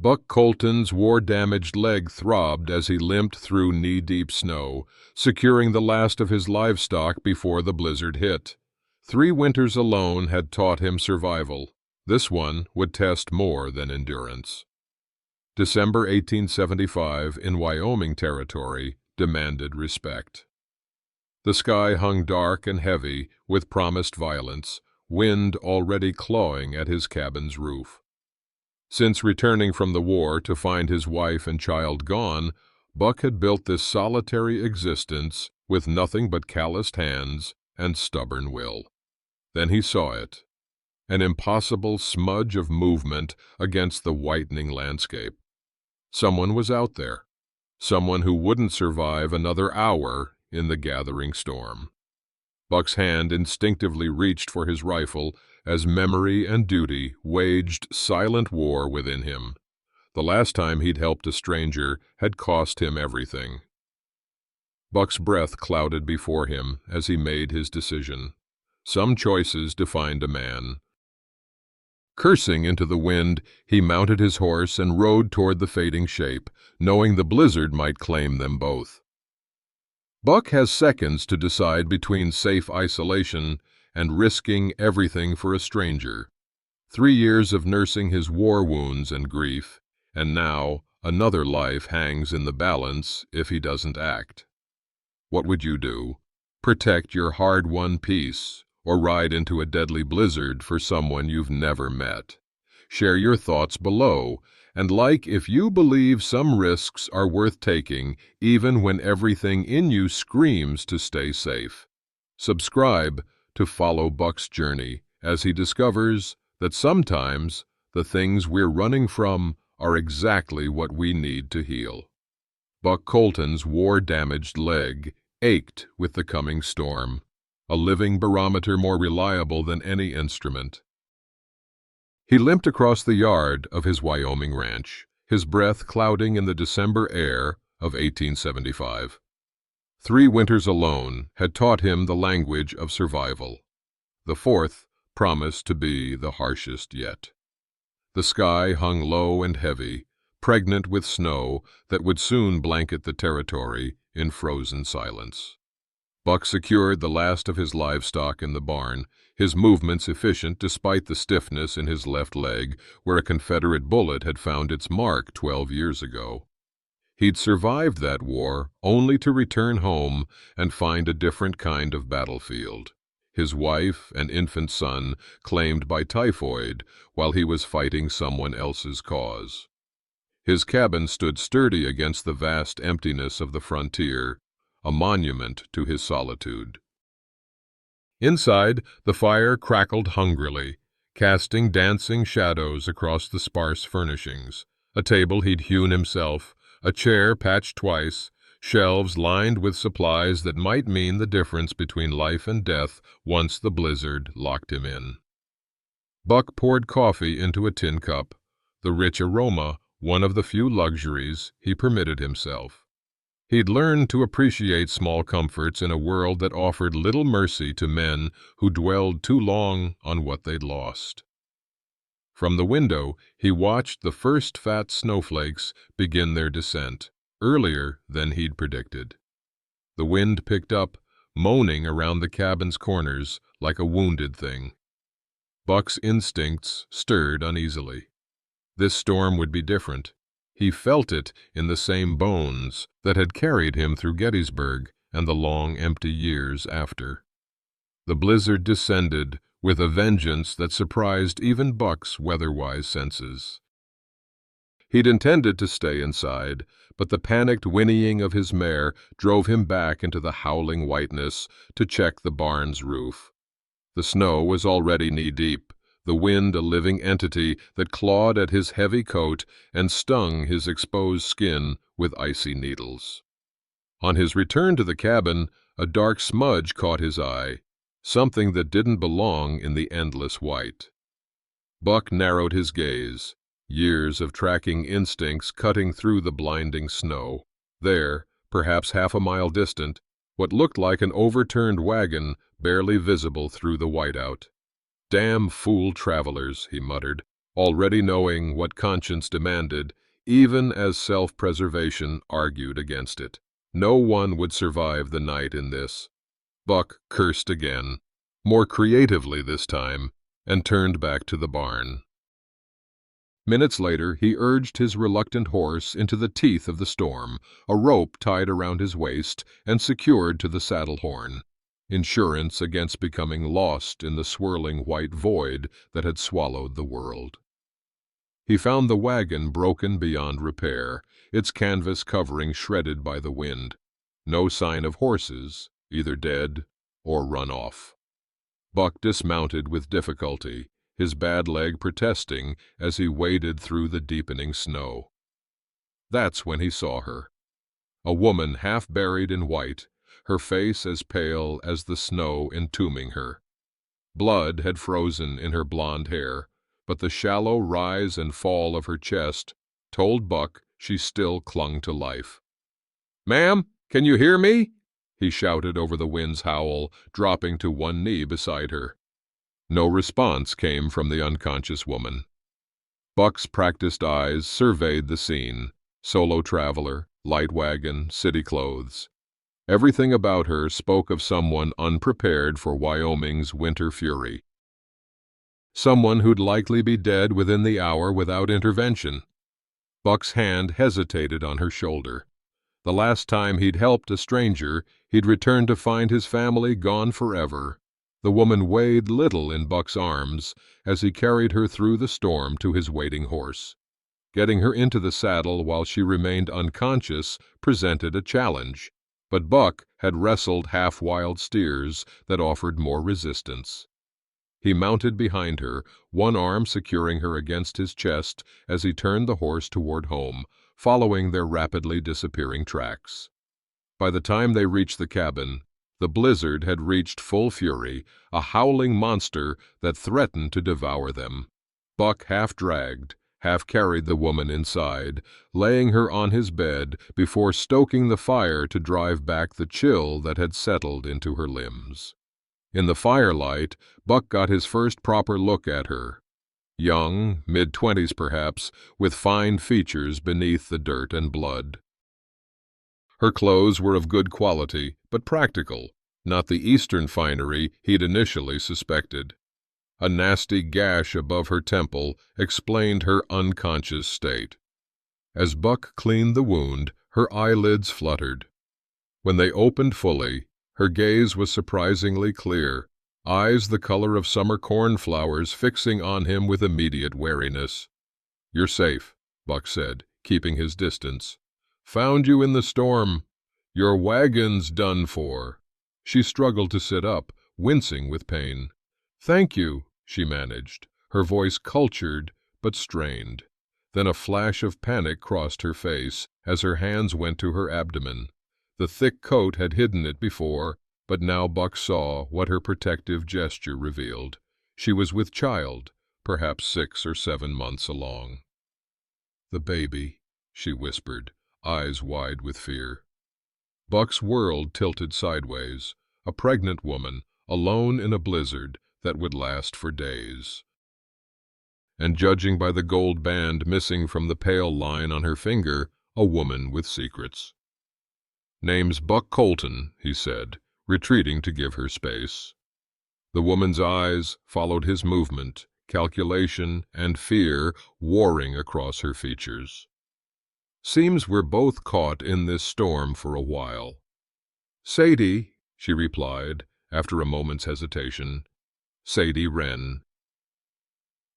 Buck Colton's war-damaged leg throbbed as he limped through knee-deep snow, securing the last of his livestock before the blizzard hit. 3 winters alone had taught him survival. This one would test more than endurance. December 1875 in Wyoming Territory demanded respect. The sky hung dark and heavy with promised violence, wind already clawing at his cabin's roof. Since returning from the war to find his wife and child gone, Buck had built this solitary existence with nothing but calloused hands and stubborn will. Then he saw it, an impossible smudge of movement against the whitening landscape. Someone was out there, someone who wouldn't survive another hour in the gathering storm. Buck's hand instinctively reached for his rifle as memory and duty waged silent war within him. The last time he'd helped a stranger had cost him everything. Buck's breath clouded before him as he made his decision. Some choices defined a man. Cursing into the wind, he mounted his horse and rode toward the fading shape, knowing the blizzard might claim them both. Buck has seconds to decide between safe isolation and risking everything for a stranger. 3 years of nursing his war wounds and grief, and now another life hangs in the balance if he doesn't act. What would you do? Protect your hard-won peace, or ride into a deadly blizzard for someone you've never met? Share your thoughts below, and like if you believe some risks are worth taking even when everything in you screams to stay safe. Subscribe to follow Buck's journey as he discovers that sometimes the things we're running from are exactly what we need to heal. Buck Colton's war-damaged leg ached with the coming storm, a living barometer more reliable than any instrument. He limped across the yard of his Wyoming ranch, his breath clouding in the December air of 1875. 3 winters alone had taught him the language of survival. The 4th promised to be the harshest yet. The sky hung low and heavy, pregnant with snow that would soon blanket the territory in frozen silence. Buck secured the last of his livestock in the barn, his movements efficient despite the stiffness in his left leg where a Confederate bullet had found its mark 12 years ago. He'd survived that war only to return home and find a different kind of battlefield. His wife and infant son claimed by typhoid while he was fighting someone else's cause. His cabin stood sturdy against the vast emptiness of the frontier, a monument to his solitude. Inside, the fire crackled hungrily, casting dancing shadows across the sparse furnishings. A table he'd hewn himself, a chair patched twice, shelves lined with supplies that might mean the difference between life and death once the blizzard locked him in. Buck poured coffee into a tin cup, the rich aroma one of the few luxuries he permitted himself. He'd learned to appreciate small comforts in a world that offered little mercy to men who dwelled too long on what they'd lost. From the window, he watched the first fat snowflakes begin their descent, earlier than he'd predicted. The wind picked up, moaning around the cabin's corners like a wounded thing. Buck's instincts stirred uneasily. This storm would be different. He felt it in the same bones that had carried him through Gettysburg and the long, empty years after. The blizzard descended with a vengeance that surprised even Buck's weather-wise senses. He'd intended to stay inside, but the panicked whinnying of his mare drove him back into the howling whiteness to check the barn's roof. The snow was already knee-deep, the wind a living entity that clawed at his heavy coat and stung his exposed skin with icy needles. On his return to the cabin, a dark smudge caught his eye, something that didn't belong in the endless white. Buck narrowed his gaze, years of tracking instincts cutting through the blinding snow. There, perhaps half a mile distant, what looked like an overturned wagon barely visible through the whiteout. "Damn fool travelers," he muttered. already knowing what conscience demanded, even as self-preservation argued against it. No one would survive the night in this. Buck cursed again, more creatively this time, and turned back to the barn. Minutes later, he urged his reluctant horse into the teeth of the storm, a rope tied around his waist and secured to the saddle horn, insurance against becoming lost in the swirling white void that had swallowed the world. He found the wagon broken beyond repair, its canvas covering shredded by the wind. No sign of horses, either dead or run off. Buck dismounted with difficulty, his bad leg protesting as he waded through the deepening snow. That's when he saw her. A woman half buried in white, her face as pale as the snow entombing her. Blood had frozen in her blonde hair, but the shallow rise and fall of her chest told Buck she still clung to life. "Ma'am, can you hear me?" he shouted over the wind's howl, dropping to one knee beside her. No response came from the unconscious woman. Buck's practiced eyes surveyed the scene: solo traveler, light wagon, city clothes. Everything about her spoke of someone unprepared for Wyoming's winter fury. Someone who'd likely be dead within the hour without intervention. Buck's hand hesitated on her shoulder. The last time he'd helped a stranger, he'd returned to find his family gone forever. The woman weighed little in Buck's arms as he carried her through the storm to his waiting horse. Getting her into the saddle while she remained unconscious presented a challenge, but Buck had wrestled half-wild steers that offered more resistance. He mounted behind her, one arm securing her against his chest as he turned the horse toward home, following their rapidly disappearing tracks. By the time they reached the cabin, the blizzard had reached full fury, a howling monster that threatened to devour them. Buck half dragged, half carried the woman inside, laying her on his bed before stoking the fire to drive back the chill that had settled into her limbs. In the firelight, Buck got his first proper look at her. Young, mid-20s perhaps, with fine features beneath the dirt and blood. Her clothes were of good quality, but practical, not the Eastern finery he'd initially suspected. A nasty gash above her temple explained her unconscious state. As Buck cleaned the wound, her eyelids fluttered. When they opened fully, her gaze was surprisingly clear, eyes the color of summer cornflowers fixing on him with immediate wariness. "You're safe," Buck said, keeping his distance. "Found you in the storm. Your wagon's done for." She struggled to sit up, wincing with pain. "Thank you," she managed, her voice cultured but strained. Then a flash of panic crossed her face as her hands went to her abdomen. The thick coat had hidden it before, but now Buck saw what her protective gesture revealed. She was with child, perhaps 6 or 7 months along. "The baby," she whispered, eyes wide with fear. Buck's world tilted sideways, a pregnant woman, alone in a blizzard that would last for days. And judging by the gold band missing from the pale line on her finger, a woman with secrets. "Name's Buck Colton," he said, retreating to give her space. The woman's eyes followed his movement, calculation and fear warring across her features. "Seems we're both caught in this storm for a while." "Sadie," she replied, after a moment's hesitation. "Sadie Wren."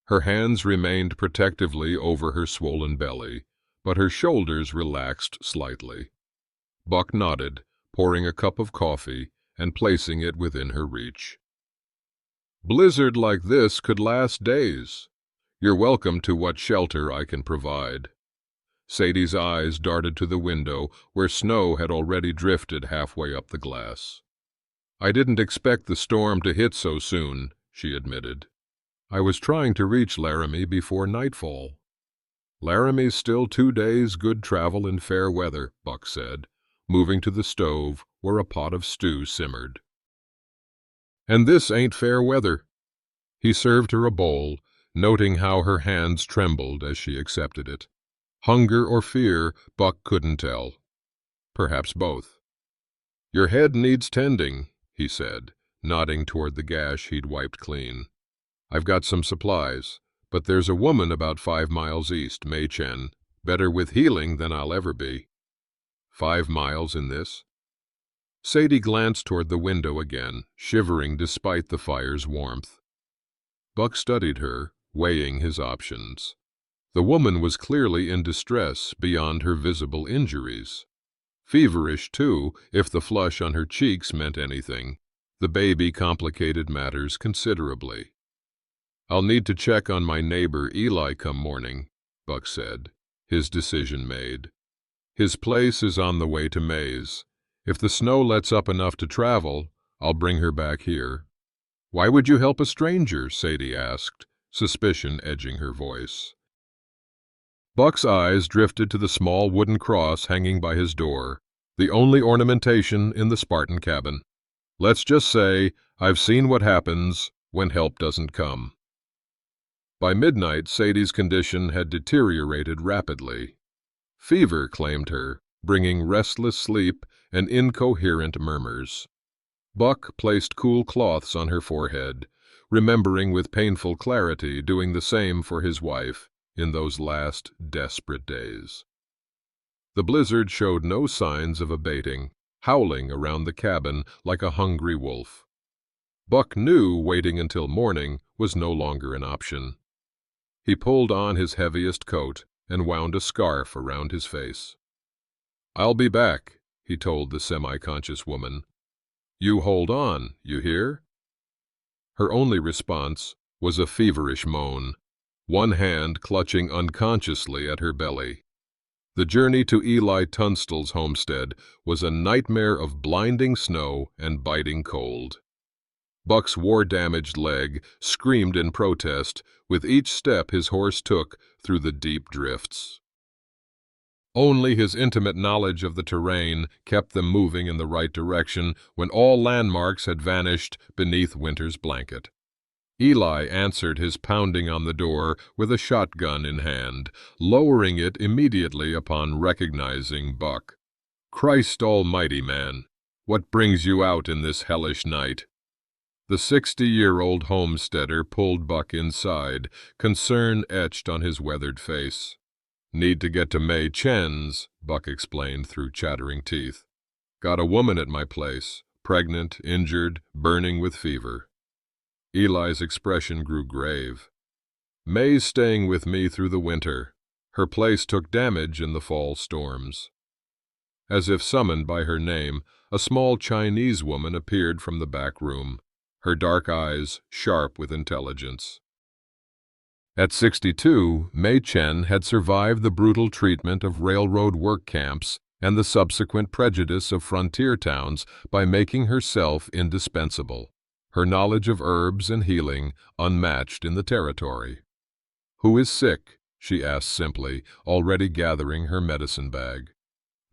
Her hands remained protectively over her swollen belly, but her shoulders relaxed slightly. Buck nodded, pouring a cup of coffee and placing it within her reach. "Blizzard like this could last days. You're welcome to what shelter I can provide." Sadie's eyes darted to the window, where snow had already drifted halfway up the glass. "I didn't expect the storm to hit so soon," she admitted. "I was trying to reach Laramie before nightfall." "Laramie's still 2 days good travel in fair weather," Buck said, moving to the stove where a pot of stew simmered. "And this ain't fair weather." He served her a bowl, noting how her hands trembled as she accepted it. Hunger or fear, Buck couldn't tell. Perhaps both. "Your head needs tending," he said, nodding toward the gash he'd wiped clean. "I've got some supplies, but there's a woman about 5 miles east, Mei Chen, better with healing than I'll ever be." 5 miles in this? Sadie glanced toward the window again, shivering despite the fire's warmth. Buck studied her, weighing his options. The woman was clearly in distress beyond her visible injuries. Feverish, too, if the flush on her cheeks meant anything. The baby complicated matters considerably. "I'll need to check on my neighbor Eli come morning," Buck said, his decision made. "His place is on the way to Maze. If the snow lets up enough to travel, I'll bring her back here." "Why would you help a stranger?" Sadie asked, suspicion edging her voice. Buck's eyes drifted to the small wooden cross hanging by his door, the only ornamentation in the Spartan cabin. "Let's just say I've seen what happens when help doesn't come." By midnight, Sadie's condition had deteriorated rapidly. Fever claimed her, bringing restless sleep and incoherent murmurs. Buck placed cool cloths on her forehead, remembering with painful clarity doing the same for his wife in those last desperate days. The blizzard showed no signs of abating, howling around the cabin like a hungry wolf. Buck knew waiting until morning was no longer an option. He pulled on his heaviest coat and wound a scarf around his face. "I'll be back," he told the semi-conscious woman. "You hold on, you hear?" Her only response was a feverish moan, one hand clutching unconsciously at her belly. The journey to Eli Tunstall's homestead was a nightmare of blinding snow and biting cold. Buck's war-damaged leg screamed in protest with each step his horse took through the deep drifts. Only his intimate knowledge of the terrain kept them moving in the right direction when all landmarks had vanished beneath winter's blanket. Eli answered his pounding on the door with a shotgun in hand, lowering it immediately upon recognizing Buck. "Christ almighty, man, what brings you out in this hellish night?" The 60-year-old homesteader pulled Buck inside, concern etched on his weathered face. "Need to get to Mei Chen's," Buck explained through chattering teeth. "Got a woman at my place, pregnant, injured, burning with fever." Eli's expression grew grave. "May's staying with me through the winter. Her place took damage in the fall storms." As if summoned by her name, a small Chinese woman appeared from the back room, her dark eyes sharp with intelligence. At 62, Mei Chen had survived the brutal treatment of railroad work camps and the subsequent prejudice of frontier towns by making herself indispensable, her knowledge of herbs and healing unmatched in the territory. "Who is sick?" she asked simply, already gathering her medicine bag.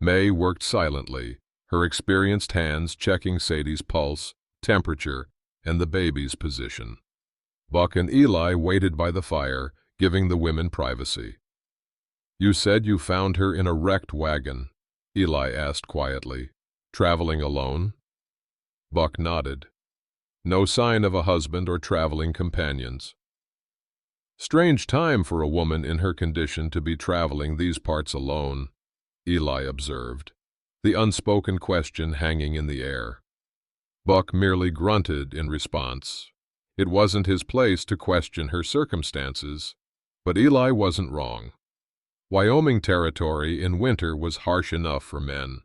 Mei worked silently, her experienced hands checking Sadie's pulse, temperature, and the baby's position. Buck and Eli waited by the fire, giving the women privacy. "You said you found her in a wrecked wagon," Eli asked quietly. "Traveling alone?" Buck nodded. No sign of a husband or traveling companions. "Strange time for a woman in her condition to be traveling these parts alone," Eli observed, the unspoken question hanging in the air. Buck merely grunted in response. It wasn't his place to question her circumstances, but Eli wasn't wrong. Wyoming territory in winter was harsh enough for men,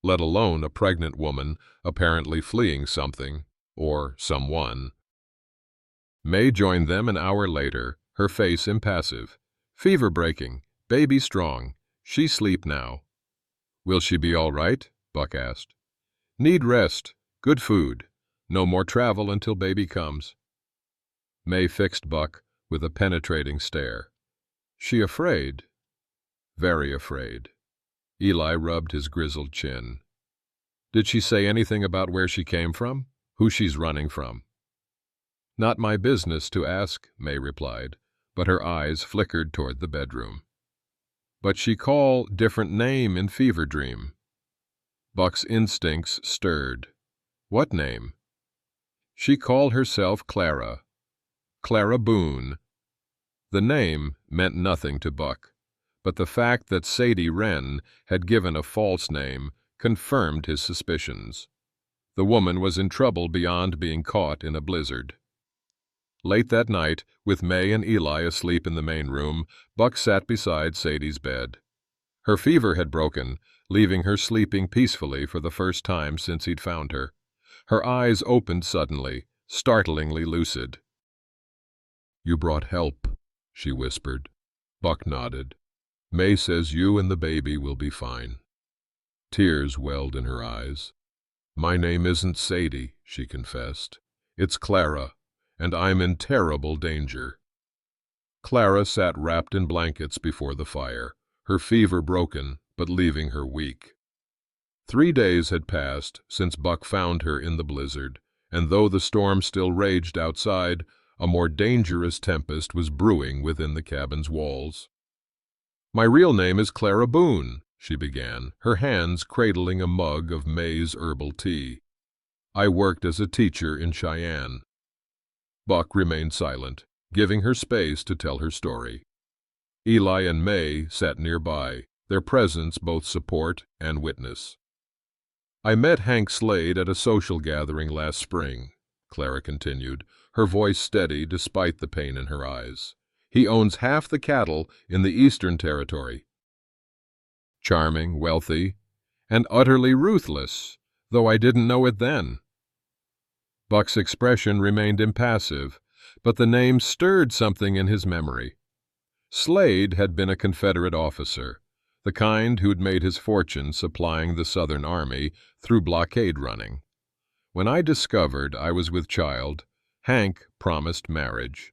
let alone a pregnant woman apparently fleeing something or someone. May joined them an hour later, her face impassive. "Fever breaking, baby strong. She sleep now." "Will she be all right?" Buck asked. "Need rest, good food. No more travel until baby comes." May fixed Buck with a penetrating stare. "She afraid?" "Very afraid." Eli rubbed his grizzled chin. "Did she say anything about where she came from? Who she's running from?" "Not my business to ask," May replied. but her eyes flickered toward the bedroom. But she call different name in fever dream. Buck's instincts stirred. What name? She called herself Clara. Clara Boone. The name meant nothing to Buck, but the fact that Sadie Wren had given a false name confirmed his suspicions. The woman was in trouble beyond being caught in a blizzard. Late that night, with May and Eli asleep in the main room, Buck sat beside Sadie's bed. Her fever had broken, leaving her sleeping peacefully for the first time since he'd found her. Her eyes opened suddenly, startlingly lucid. "You brought help," she whispered. Buck nodded. "May says you and the baby will be fine." Tears welled in her eyes. "My name isn't Sadie," she confessed. "It's Clara, and I'm in terrible danger." Clara sat wrapped in blankets before the fire, her fever broken, but leaving her weak. 3 days had passed since Buck found her in the blizzard, and though the storm still raged outside, a more dangerous tempest was brewing within the cabin's walls. "My real name is Clara Boone," she began, her hands cradling a mug of May's herbal tea. "I worked as a teacher in Cheyenne." Buck remained silent, giving her space to tell her story. Eli and May sat nearby, their presence both support and witness. "I met Hank Slade at a social gathering last spring," Clara continued, her voice steady despite the pain in her eyes. "He owns half the cattle in the Eastern Territory. Charming, wealthy, and utterly ruthless, though I didn't know it then." Buck's expression remained impassive, but the name stirred something in his memory. Slade had been a Confederate officer, the kind who'd made his fortune supplying the Southern Army through blockade running. When I discovered I was with child, Hank promised marriage.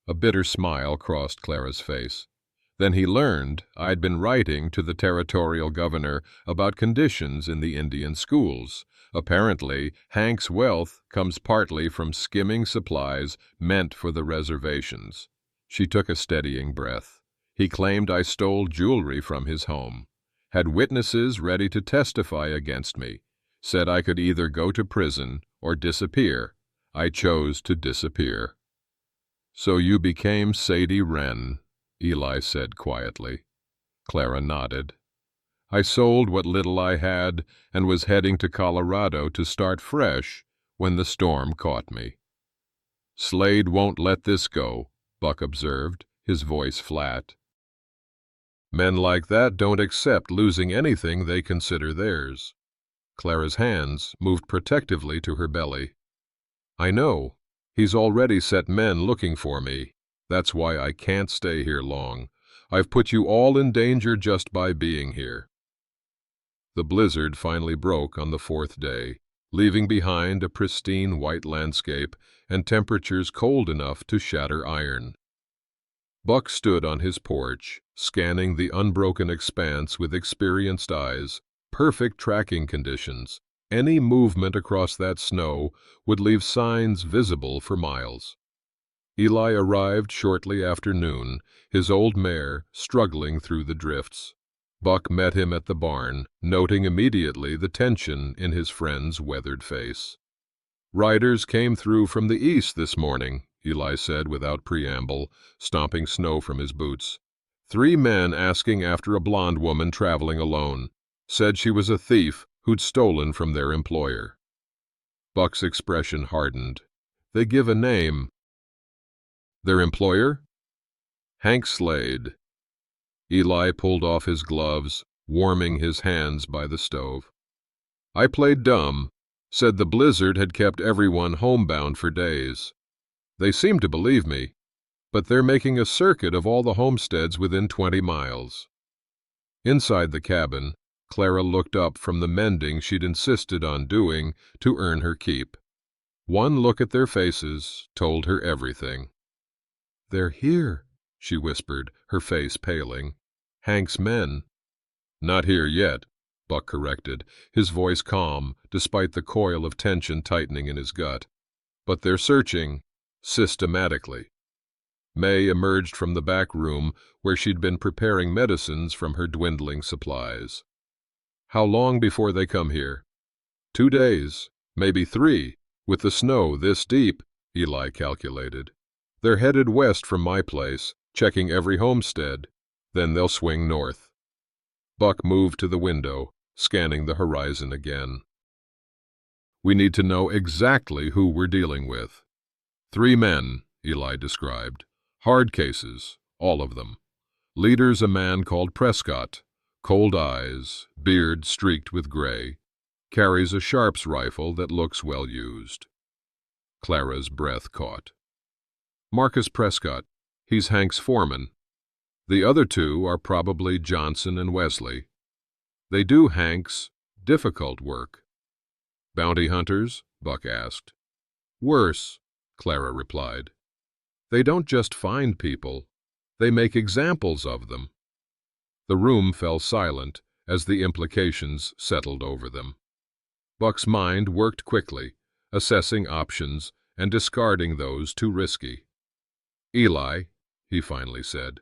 A bitter smile crossed Clara's face. Then he learned I'd been writing to the territorial governor about conditions in the Indian schools. Apparently, Hank's wealth comes partly from skimming supplies meant for the reservations. She took a steadying breath. He claimed I stole jewelry from his home, had witnesses ready to testify against me, said I could either go to prison or disappear. I chose to disappear. "So you became Sadie Wren," Eli said quietly. Clara nodded. "I sold what little I had and was heading to Colorado to start fresh when the storm caught me." "Slade won't let this go," Buck observed, his voice flat. "Men like that don't accept losing anything they consider theirs." Clara's hands moved protectively to her belly. "I know. He's already set men looking for me. That's why I can't stay here long. I've put you all in danger just by being here." The blizzard finally broke on the 4th day, leaving behind a pristine white landscape and temperatures cold enough to shatter iron. Buck stood on his porch, scanning the unbroken expanse with experienced eyes. Perfect tracking conditions. Any movement across that snow would leave signs visible for miles. Eli arrived shortly after noon, his old mare struggling through the drifts. Buck met him at the barn, noting immediately the tension in his friend's weathered face. "Riders came through from the east this morning," Eli said without preamble, stomping snow from his boots. 3 men asking after a blonde woman traveling alone. Said she was a thief who'd stolen from their employer. Buck's expression hardened. "They give a name." "Their employer?" "Hank Slade." Eli pulled off his gloves, warming his hands by the stove. "I played dumb. Said the blizzard had kept everyone homebound for days. They seem to believe me, but they're making a circuit of all the homesteads within 20 miles. Inside the cabin, Clara looked up from the mending she'd insisted on doing to earn her keep. One look at their faces told her everything. "They're here," she whispered, her face paling. "Hank's men." "Not here yet," Buck corrected, his voice calm despite the coil of tension tightening in his gut. "But they're searching, systematically." May emerged from the back room where she'd been preparing medicines from her dwindling supplies. "How long before they come here?" "2 days, maybe 3, with the snow this deep," Eli calculated. "They're headed west from my place, checking every homestead. Then they'll swing north." Buck moved to the window, scanning the horizon again. "We need to know exactly who we're dealing with." 3 men, Eli described. Hard cases, all of them. Leader's a man called Prescott. Cold eyes, beard streaked with gray. Carries a Sharps rifle that looks well used. Clara's breath caught. "Marcus Prescott. He's Hank's foreman. The other 2 are probably Johnson and Wesley. They do Hank's difficult work." "Bounty hunters?" Buck asked. "Worse," Clara replied. "They don't just find people, they make examples of them." The room fell silent as the implications settled over them. Buck's mind worked quickly, assessing options and discarding those too risky. "Eli," he finally said,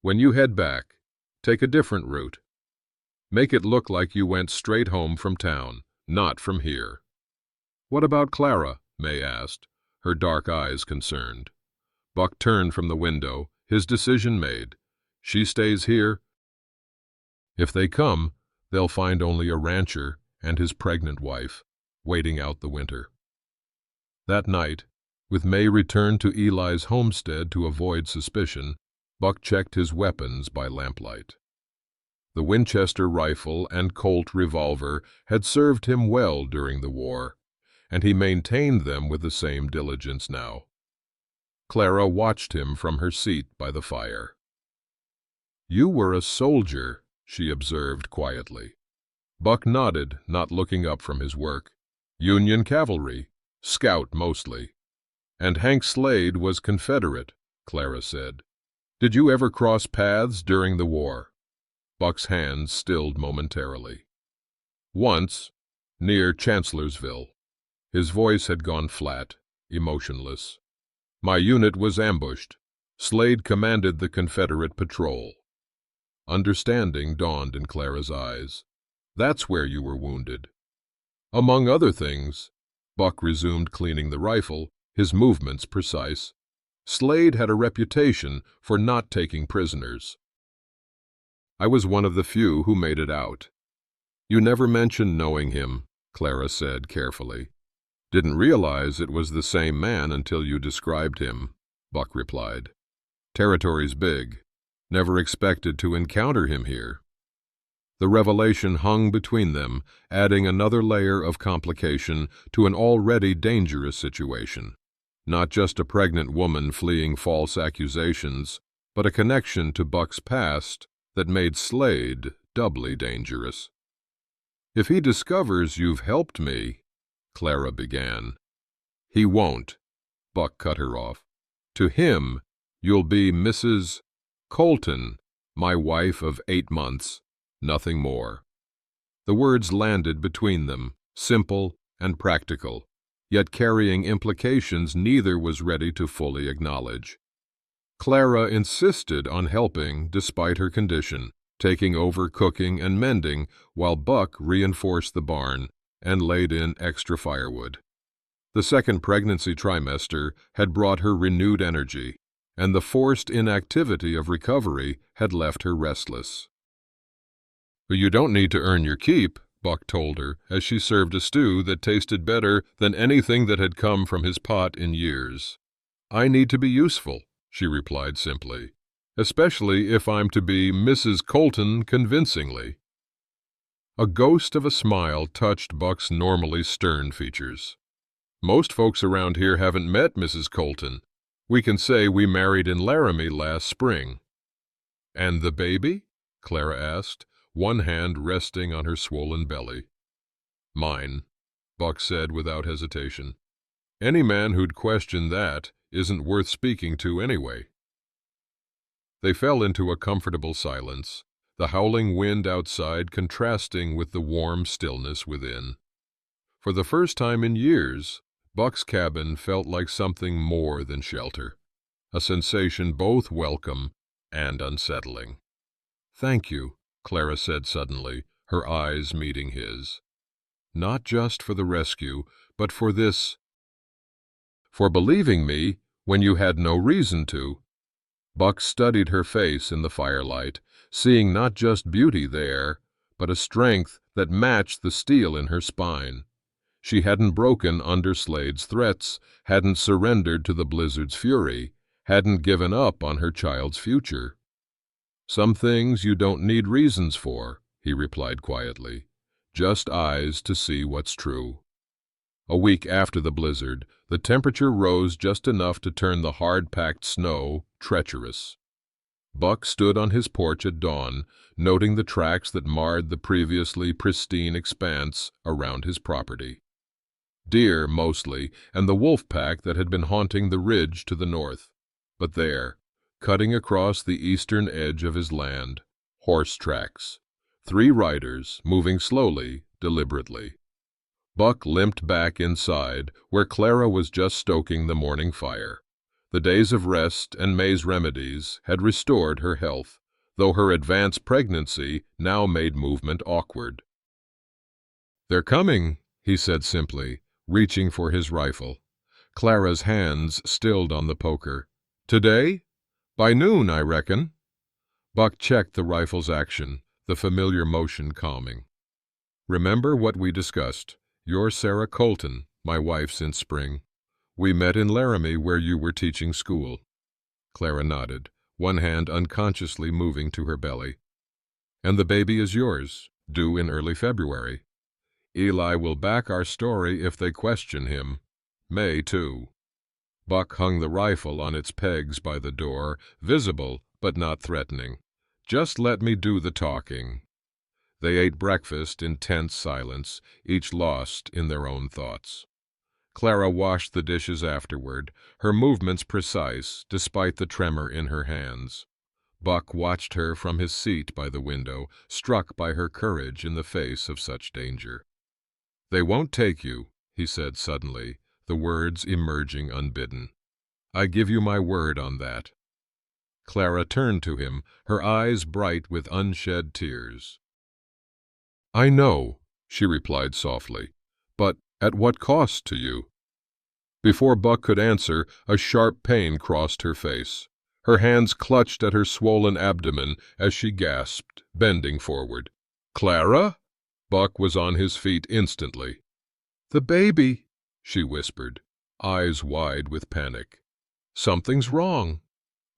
"when you head back, take a different route. Make it look like you went straight home from town, not from here." "What about Clara?" May asked, her dark eyes concerned. Buck turned from the window, his decision made. "She stays here. If they come, they'll find only a rancher and his pregnant wife, waiting out the winter." That night, with May returned to Eli's homestead to avoid suspicion, Buck checked his weapons by lamplight. The Winchester rifle and Colt revolver had served him well during the war, and he maintained them with the same diligence now. Clara watched him from her seat by the fire. "You were a soldier," she observed quietly. Buck nodded, not looking up from his work. "Union cavalry, scout mostly." "And Hank Slade was Confederate," Clara said. "Did you ever cross paths during the war?" Buck's hands stilled momentarily. "Once, near Chancellorsville." His voice had gone flat, emotionless. "My unit was ambushed. Slade commanded the Confederate patrol." Understanding dawned in Clara's eyes. "That's where you were wounded." "Among other things." Buck resumed cleaning the rifle, his movements precise. "Slade had a reputation for not taking prisoners. I was one of the few who made it out." "You never mentioned knowing him," Clara said carefully. "Didn't realize it was the same man until you described him," Buck replied. "Territory's big. Never expected to encounter him here." The revelation hung between them, adding another layer of complication to an already dangerous situation. Not just a pregnant woman fleeing false accusations, but a connection to Buck's past that made Slade doubly dangerous. "If he discovers you've helped me," Clara began. "He won't," Buck cut her off. "To him, you'll be Mrs. Colton, my wife of 8 months, nothing more." The words landed between them, simple and practical, yet carrying implications neither was ready to fully acknowledge. Clara insisted on helping despite her condition, taking over cooking and mending while Buck reinforced the barn and laid in extra firewood. The second pregnancy trimester had brought her renewed energy, and the forced inactivity of recovery had left her restless. "You don't need to earn your keep," Buck told her as she served a stew that tasted better than anything that had come from his pot in years. "I need to be useful," she replied simply, "especially if I'm to be Mrs. Colton convincingly." A ghost of a smile touched Buck's normally stern features. "Most folks around here haven't met Mrs. Colton. We can say we married in Laramie last spring." "And the baby?" Clara asked, one hand resting on her swollen belly. "Mine," Buck said without hesitation. "Any man who'd question that isn't worth speaking to anyway." They fell into a comfortable silence, the howling wind outside contrasting with the warm stillness within. For the first time in years, Buck's cabin felt like something more than shelter, a sensation both welcome and unsettling. "Thank you," Clara said suddenly, her eyes meeting his. "Not just for the rescue, but for believing me when you had no reason to." Buck studied her face in the firelight, seeing not just beauty there, but a strength that matched the steel in her spine. She hadn't broken under Slade's threats, hadn't surrendered to the blizzard's fury, hadn't given up on her child's future. "Some things you don't need reasons for," he replied quietly. "Just eyes to see what's true." A week after the blizzard, the temperature rose just enough to turn the hard-packed snow treacherous. Buck stood on his porch at dawn, noting the tracks that marred the previously pristine expanse around his property. Deer, mostly, and the wolf pack that had been haunting the ridge to the north. But there, cutting across the eastern edge of his land, horse tracks. 3 riders, moving slowly, deliberately. Buck limped back inside, where Clara was just stoking the morning fire. The days of rest and May's remedies had restored her health, though her advanced pregnancy now made movement awkward. "They're coming," he said simply, reaching for his rifle. Clara's hands stilled on the poker. "Today? By noon, I reckon." Buck checked the rifle's action, the familiar motion calming. "Remember what we discussed. You're Sarah Colton, my wife since spring. We met in Laramie where you were teaching school." Clara nodded, one hand unconsciously moving to her belly. "And the baby is yours, due in early February. Eli will back our story if they question him. May, too." Buck hung the rifle on its pegs by the door, visible but not threatening. "Just let me do the talking." They ate breakfast in tense silence, each lost in their own thoughts. Clara washed the dishes afterward, her movements precise despite the tremor in her hands. Buck watched her from his seat by the window, struck by her courage in the face of such danger. "They won't take you," he said suddenly, the words emerging unbidden. "I give you my word on that." Clara turned to him, her eyes bright with unshed tears. "I know," she replied softly, "but at what cost to you?" Before Buck could answer, a sharp pain crossed her face. Her hands clutched at her swollen abdomen as she gasped, bending forward. "Clara?" Buck was on his feet instantly. "The baby," she whispered, eyes wide with panic. "Something's wrong."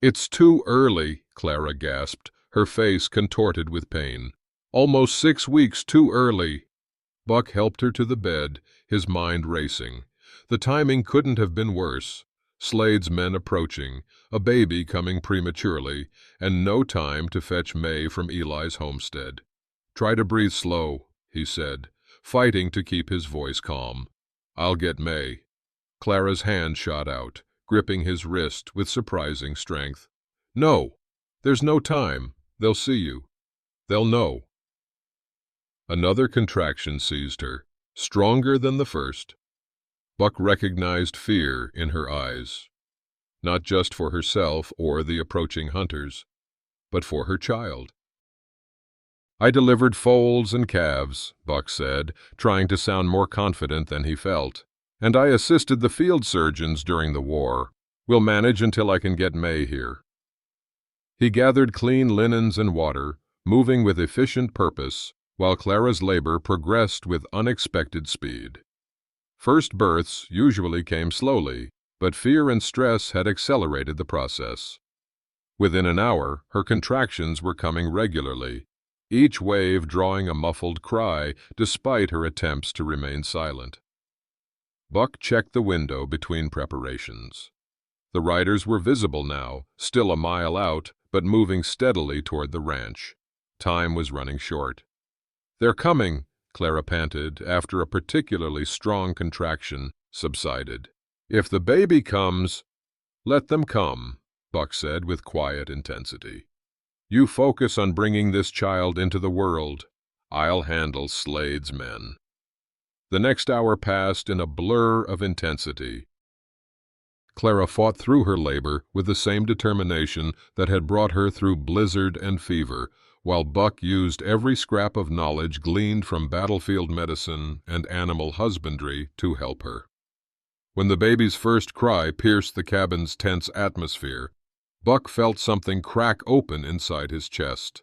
"It's too early," Clara gasped, her face contorted with pain. "Almost 6 weeks too early." Buck helped her to the bed, his mind racing. The timing couldn't have been worse. Slade's men approaching, a baby coming prematurely, and no time to fetch May from Eli's homestead. "Try to breathe slow," he said, fighting to keep his voice calm. "I'll get May." Clara's hand shot out, gripping his wrist with surprising strength. "No, there's no time. They'll see you. They'll know." Another contraction seized her, stronger than the first. Buck recognized fear in her eyes, not just for herself or the approaching hunters, but for her child. "I delivered foals and calves," Buck said, trying to sound more confident than he felt. "And I assisted the field surgeons during the war. We'll manage until I can get May here." He gathered clean linens and water, moving with efficient purpose, while Clara's labor progressed with unexpected speed. First births usually came slowly, but fear and stress had accelerated the process. Within an hour, her contractions were coming regularly, each wave drawing a muffled cry despite her attempts to remain silent. Buck checked the window between preparations. The riders were visible now, still a mile out, but moving steadily toward the ranch. Time was running short. "They're coming," Clara panted after a particularly strong contraction subsided. "If the baby comes—" "Let them come," Buck said with quiet intensity. "You focus on bringing this child into the world. I'll handle Slade's men." The next hour passed in a blur of intensity. Clara fought through her labor with the same determination that had brought her through blizzard and fever, while Buck used every scrap of knowledge gleaned from battlefield medicine and animal husbandry to help her. When the baby's first cry pierced the cabin's tense atmosphere, Buck felt something crack open inside his chest,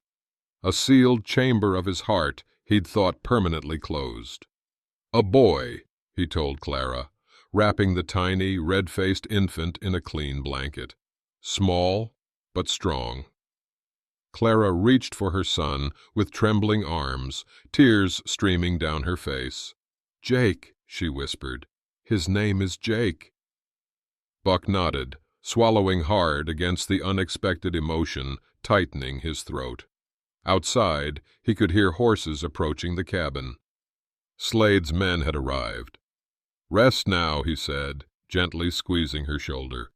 a sealed chamber of his heart he'd thought permanently closed. "A boy," he told Clara, wrapping the tiny, red-faced infant in a clean blanket. Small, but strong. Clara reached for her son with trembling arms, tears streaming down her face. "Jake," she whispered. "His name is Jake." Buck nodded, swallowing hard against the unexpected emotion tightening his throat. Outside, he could hear horses approaching the cabin. Slade's men had arrived. "Rest now," he said, gently squeezing her shoulder.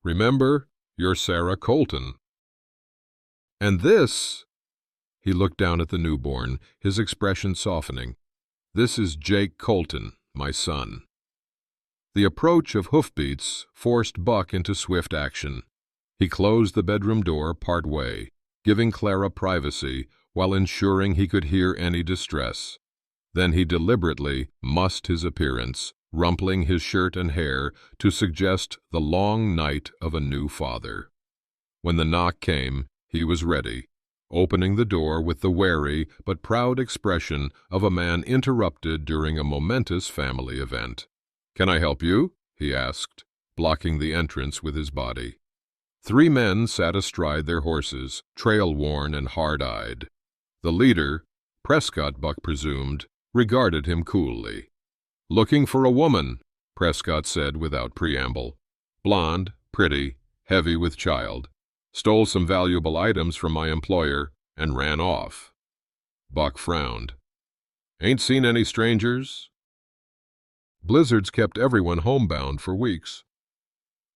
"Remember, you're Sarah Colton." "And this—" He looked down at the newborn, his expression softening. "This is Jake Colton, my son." The approach of hoofbeats forced Buck into swift action. He closed the bedroom door part way, giving Clara privacy while ensuring he could hear any distress. Then he deliberately mussed his appearance, rumpling his shirt and hair to suggest the long night of a new father. When the knock came, he was ready, opening the door with the wary but proud expression of a man interrupted during a momentous family event. "Can I help you?" he asked, blocking the entrance with his body. Three men sat astride their horses, trail-worn and hard-eyed. The leader, Prescott, Buck presumed, regarded him coolly. "Looking for a woman," Prescott said without preamble. "Blonde, pretty, heavy with child. Stole some valuable items from my employer and ran off." Buck frowned. "Ain't seen any strangers?" Blizzards kept everyone homebound for weeks.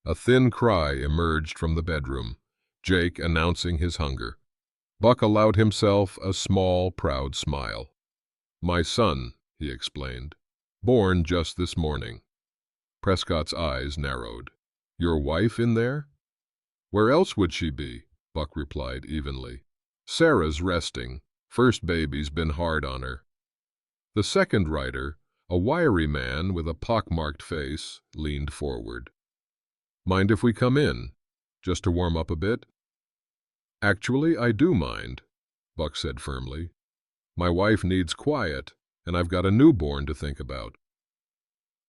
A thin cry emerged from the bedroom, Jake announcing his hunger. Buck allowed himself a small, proud smile. "My son," he explained. "Born just this morning." Prescott's eyes narrowed. "Your wife in there?" "Where else would she be?" Buck replied evenly. "Sarah's resting. First baby's been hard on her." The second rider, a wiry man with a pockmarked face, leaned forward. "Mind if we come in? Just to warm up a bit?" "Actually, I do mind," Buck said firmly. "My wife needs quiet, and I've got a newborn to think about."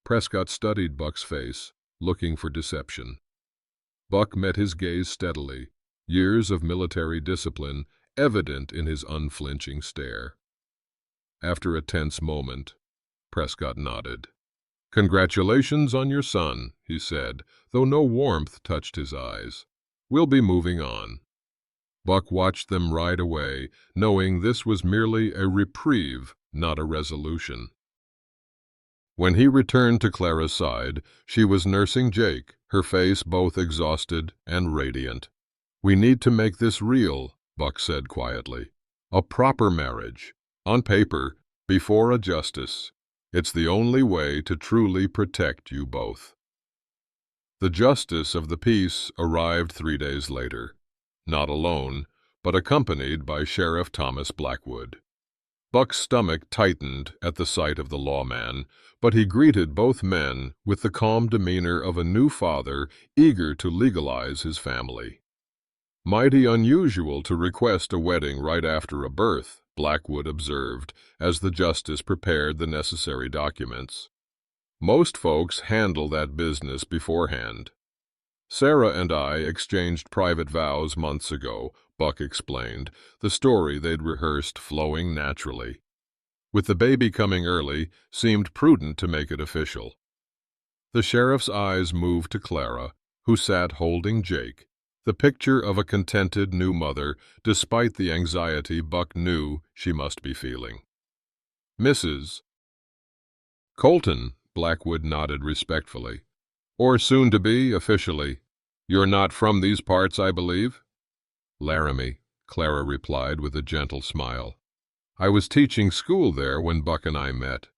Prescott studied Buck's face, looking for deception. Buck met his gaze steadily, years of military discipline evident in his unflinching stare. After a tense moment, Prescott nodded. "Congratulations on your son," he said, though no warmth touched his eyes. "We'll be moving on." Buck watched them ride away, knowing this was merely a reprieve, not a resolution. When he returned to Clara's side, she was nursing Jake, her face both exhausted and radiant. "We need to make this real," Buck said quietly. "A proper marriage, on paper, before a justice. It's the only way to truly protect you both." The justice of the peace arrived 3 days later, not alone, but accompanied by Sheriff Thomas Blackwood. Buck's stomach tightened at the sight of the lawman, but he greeted both men with the calm demeanor of a new father eager to legalize his family. "Mighty unusual to request a wedding right after a birth," Blackwood observed, as the justice prepared the necessary documents. "Most folks handle that business beforehand." "Sarah and I exchanged private vows months ago," Buck explained, the story they'd rehearsed flowing naturally. "With the baby coming early, seemed prudent to make it official." The sheriff's eyes moved to Clara, who sat holding Jake, the picture of a contented new mother, despite the anxiety Buck knew she must be feeling. "Mrs. Colton," Blackwood nodded respectfully. "Or soon to be, officially. You're not from these parts, I believe?" "Laramie," Clara replied with a gentle smile. "I was teaching school there when Buck and I met."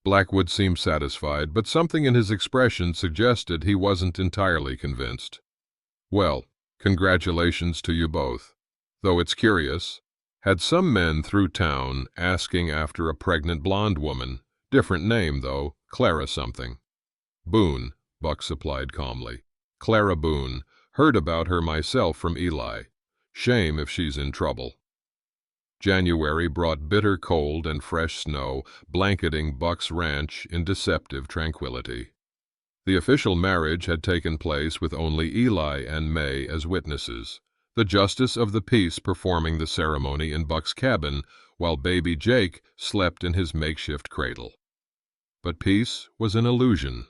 Blackwood seemed satisfied, but something in his expression suggested he wasn't entirely convinced. Well, congratulations to you both. Though it's curious, had some men through town asking after a pregnant blonde woman. Different name, though, Clara something. Boone, Buck supplied calmly. Clara Boone. Heard about her myself from Eli. Shame if she's in trouble. January brought bitter cold and fresh snow, blanketing Buck's ranch in deceptive tranquility. The official marriage had taken place with only Eli and May as witnesses, the justice of the peace performing the ceremony in Buck's cabin, while baby Jake slept in his makeshift cradle. But peace was an illusion.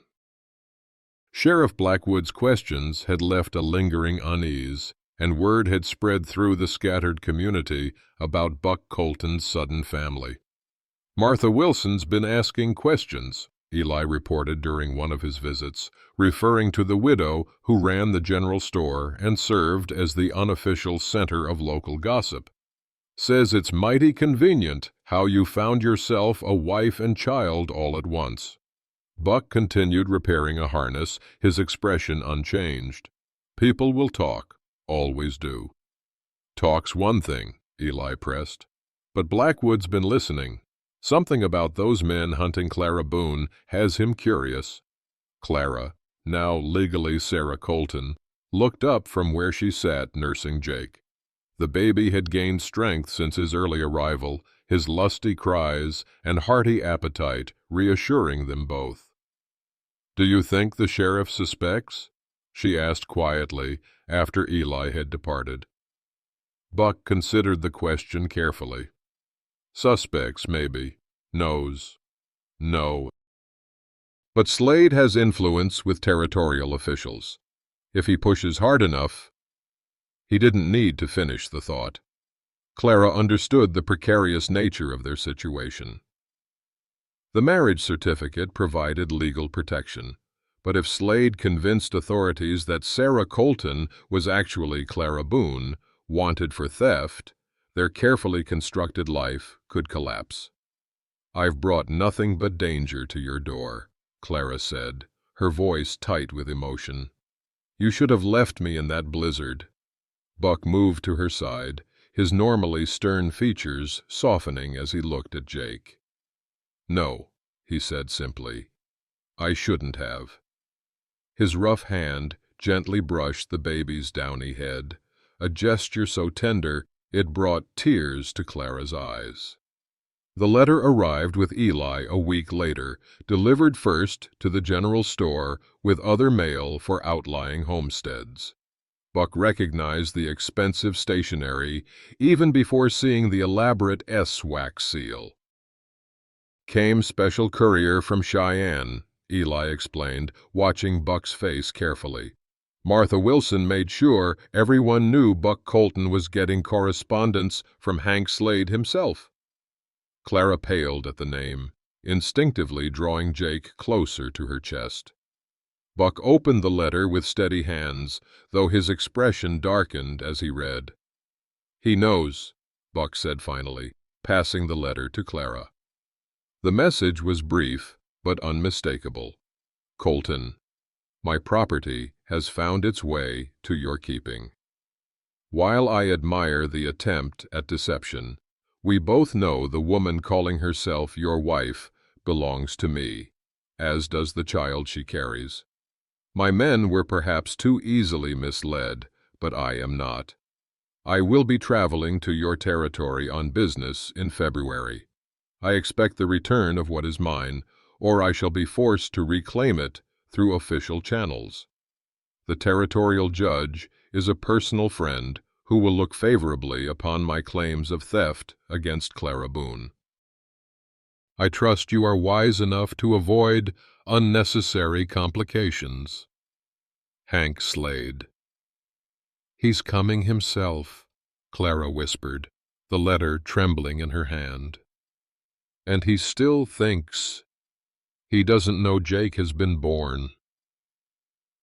Sheriff Blackwood's questions had left a lingering unease, and word had spread through the scattered community about Buck Colton's sudden family. "Martha Wilson's been asking questions," Eli reported during one of his visits, referring to the widow who ran the general store and served as the unofficial center of local gossip. "Says it's mighty convenient how you found yourself a wife and child all at once." Buck continued repairing a harness, his expression unchanged. "People will talk, always do." "Talk's one thing," Eli pressed. "But Blackwood's been listening. Something about those men hunting Clara Boone has him curious." Clara, now legally Sarah Colton, looked up from where she sat nursing Jake. The baby had gained strength since his early arrival, his lusty cries and hearty appetite reassuring them both. "Do you think the sheriff suspects?" she asked quietly after Eli had departed. Buck considered the question carefully. "Suspects, maybe. Knows. No. But Slade has influence with territorial officials. If he pushes hard enough—" He didn't need to finish the thought. Clara understood the precarious nature of their situation. The marriage certificate provided legal protection, but if Slade convinced authorities that Sarah Colton was actually Clara Boone, wanted for theft, their carefully constructed life could collapse. "I've brought nothing but danger to your door," Clara said, her voice tight with emotion. "You should have left me in that blizzard." Buck moved to her side, his normally stern features softening as he looked at Jake. "No," he said simply. "I shouldn't have." His rough hand gently brushed the baby's downy head, a gesture so tender it brought tears to Clara's eyes. The letter arrived with Eli a week later, delivered first to the general store with other mail for outlying homesteads. Buck recognized the expensive stationery even before seeing the elaborate S-wax seal. "Came special courier from Cheyenne," Eli explained, watching Buck's face carefully. "Martha Wilson made sure everyone knew Buck Colton was getting correspondence from Hank Slade himself." Clara paled at the name, instinctively drawing Jake closer to her chest. Buck opened the letter with steady hands, though his expression darkened as he read. "He knows," Buck said finally, passing the letter to Clara. The message was brief, but unmistakable. "Colton, my property has found its way to your keeping. While I admire the attempt at deception, we both know the woman calling herself your wife belongs to me, as does the child she carries. My men were perhaps too easily misled, but I am not. I will be traveling to your territory on business in February. I expect the return of what is mine, or I shall be forced to reclaim it through official channels. The territorial judge is a personal friend who will look favorably upon my claims of theft against Clara Boone. I trust you are wise enough to avoid unnecessary complications. Hank Slade." "He's coming himself," Clara whispered, the letter trembling in her hand. "And he still thinks. He doesn't know Jake has been born."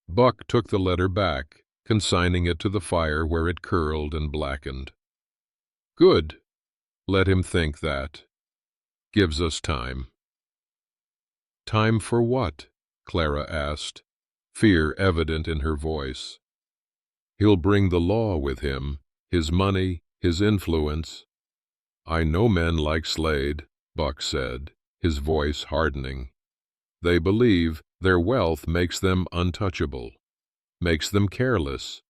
Buck took the letter back, consigning it to the fire where it curled and blackened. "Good. Let him think that. Gives us time." Time for what? Clara asked, fear evident in her voice. He'll bring the law with him, his money, his influence. I know men like Slade, Buck said, his voice hardening. They believe their wealth makes them untouchable, makes them careless.